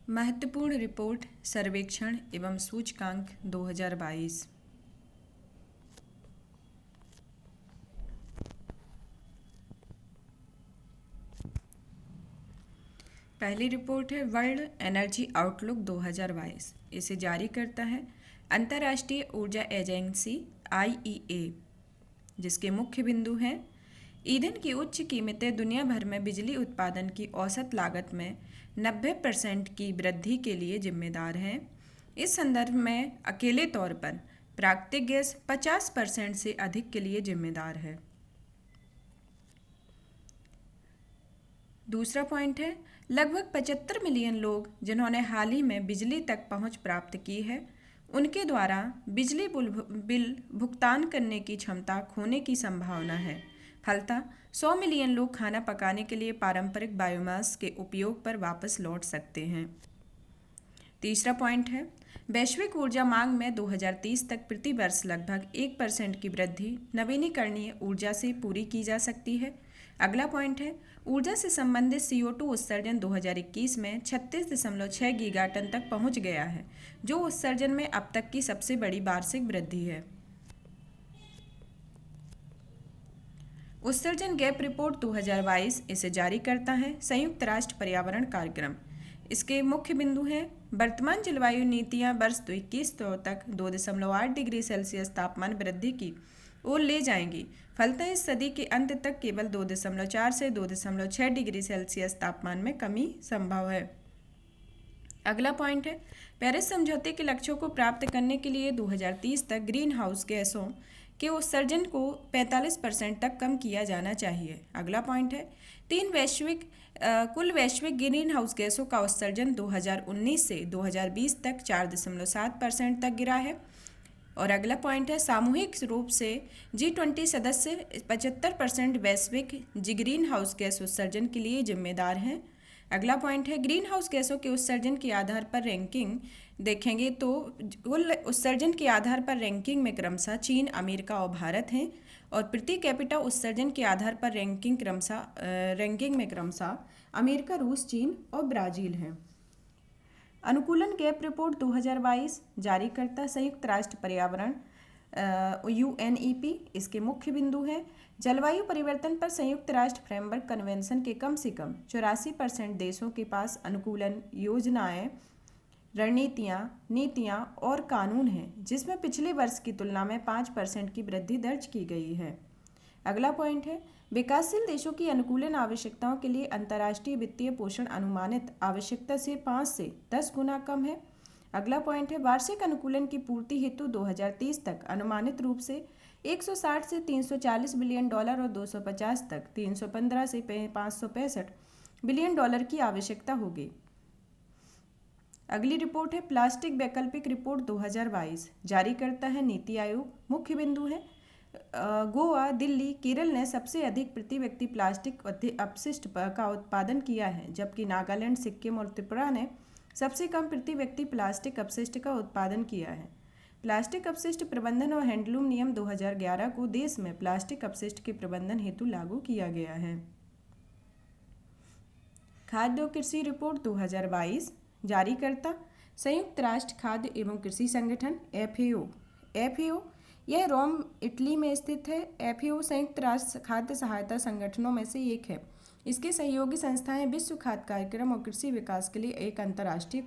महत्वपूर्ण रिपोर्ट सर्वेक्षण एवं सूचकांक 2022। पहली रिपोर्ट है वर्ल्ड एनर्जी आउटलुक 2022। इसे जारी करता है अंतर्राष्ट्रीय ऊर्जा एजेंसी IEA, जिसके मुख्य बिंदु हैं ईंधन की उच्च कीमतें दुनिया भर में बिजली उत्पादन की औसत लागत में 90% की वृद्धि के लिए जिम्मेदार हैं। इस संदर्भ में अकेले तौर पर प्राकृतिक गैस 50% से अधिक के लिए जिम्मेदार है। दूसरा पॉइंट है लगभग 75 मिलियन लोग जिन्होंने हाल ही में बिजली तक पहुंच प्राप्त की है, उनके द्वारा बिजली बिल भुगतान करने की क्षमता खोने की संभावना है। फलतः 100 मिलियन लोग खाना पकाने के लिए पारंपरिक बायोमास के उपयोग पर वापस लौट सकते हैं। तीसरा पॉइंट है वैश्विक ऊर्जा मांग में 2030 तक प्रति वर्ष लगभग 1% की वृद्धि नवीनीकरणीय ऊर्जा से पूरी की जा सकती है। अगला पॉइंट है ऊर्जा से संबंधित CO2 उत्सर्जन 2021 में 36.6 गीगाटन तक पहुंच गया है, जो उत्सर्जन में अब तक की सबसे बड़ी वार्षिक वृद्धि है। उत्सर्जन गैप रिपोर्ट 2022 इसे जारी करता है संयुक्त राष्ट्र पर्यावरण कार्यक्रम। इसके मुख्य बिंदु हैं वर्तमान जलवायु नीतियां वर्ष 2021 तक 2.8 डिग्री सेल्सियस तापमान वृद्धि की ओर ले जाएंगी। फलतः इस सदी के अंत तक केवल 2.4 से 2.6 डिग्री सेल्सियस तापमान में कमी संभव है। अगला पॉइंट है पेरिस समझौते के लक्ष्यों को प्राप्त करने के लिए 2030 तक ग्रीन हाउस गैसों के उत्सर्जन को 45% तक कम किया जाना चाहिए। अगला पॉइंट है कुल वैश्विक ग्रीन हाउस गैसों का उत्सर्जन 2019 से 2020 तक 4.7% तक गिरा है। और अगला पॉइंट है सामूहिक रूप से G20 सदस्य 75% वैश्विक ग्रीन हाउस गैस उत्सर्जन के लिए जिम्मेदार हैं। अगला पॉइंट है ग्रीन हाउस गैसों के उत्सर्जन के आधार पर रैंकिंग देखेंगे तो कुल उत्सर्जन के आधार पर रैंकिंग में क्रमशः चीन, अमेरिका और भारत हैं, और प्रति कैपिटा उत्सर्जन के आधार पर रैंकिंग में क्रमशः अमेरिका, रूस, चीन और ब्राज़ील हैं। अनुकूलन गैप रिपोर्ट 2022 जारी करता संयुक्त राष्ट्र पर्यावरण UNEP। इसके मुख्य बिंदु हैं जलवायु परिवर्तन पर संयुक्त राष्ट्र फ्रेमवर्क कन्वेंशन के कम से कम 84% देशों के पास अनुकूलन योजनाएं, रणनीतियां, नीतियां और कानून हैं, जिसमें पिछले वर्ष की तुलना में 5% की वृद्धि दर्ज की गई है। अगला पॉइंट है विकासशील देशों की अनुकूलन आवश्यकताओं के लिए अंतर्राष्ट्रीय वित्तीय पोषण अनुमानित आवश्यकता से 5 से 10 गुना कम है। अगला पॉइंट है वार्षिक अनुकूलन की पूर्ति हेतु 2030 तक अनुमानित रूप से 160 से 340 बिलियन डॉलर और 250 तक 315 से 565 बिलियन डॉलर की आवश्यकता होगी। अगली रिपोर्ट है प्लास्टिक वैकल्पिक रिपोर्ट 2022 जारी करता है नीति आयोग। मुख्य बिंदु है गोवा, दिल्ली, केरल ने सबसे अधिक प्रति व्यक्ति प्लास्टिक अपशिष्ट का उत्पादन किया है, जबकि नागालैंड, सिक्किम और त्रिपुरा ने सबसे कम प्रति व्यक्ति प्लास्टिक अपशिष्ट का उत्पादन किया है। प्लास्टिक अपशिष्ट प्रबंधन और हैंडलूम नियम 2011 को देश में प्लास्टिक अपशिष्ट के प्रबंधन हेतु लागू किया गया है। खाद्य और कृषि रिपोर्ट 2022 जारी करता संयुक्त राष्ट्र खाद्य एवं कृषि संगठन FAO यह रोम, इटली में स्थित है। FAO संयुक्त राष्ट्र खाद्य सहायता संगठनों में से एक है। इसके सहयोगी संस्थाएं विश्व खाद्य कार्यक्रम और कृषि विकास के लिए एक अंतर्राष्ट्रीय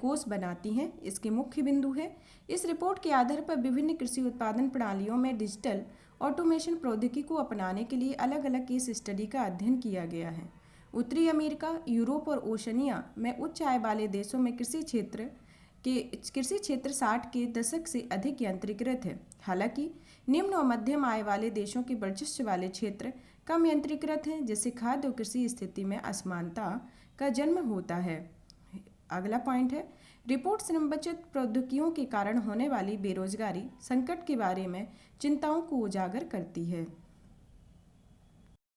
कोष बनाती हैं। इसके मुख्य बिंदु है इस रिपोर्ट के आधार पर विभिन्न कृषि उत्पादन प्रणालियों में डिजिटल ऑटोमेशन प्रौद्योगिकी को अपनाने के लिए अलग अलग केस स्टडी का अध्ययन किया गया है। उत्तरी अमेरिका, यूरोप और ओशनिया में उच्च आय वाले देशों में कृषि क्षेत्र 60 के दशक से अधिक यंत्रीकृत है। हालांकि निम्न और मध्यम आय वाले देशों के वर्चस्व वाले क्षेत्र कम यंत्रीकृत हैं, जिससे खाद्य और कृषि स्थिति में असमानता का जन्म होता है। अगला पॉइंट है रिपोर्ट श्रमबचत प्रौद्योगिकियों के कारण होने वाली बेरोजगारी संकट के बारे में चिंताओं को उजागर करती है।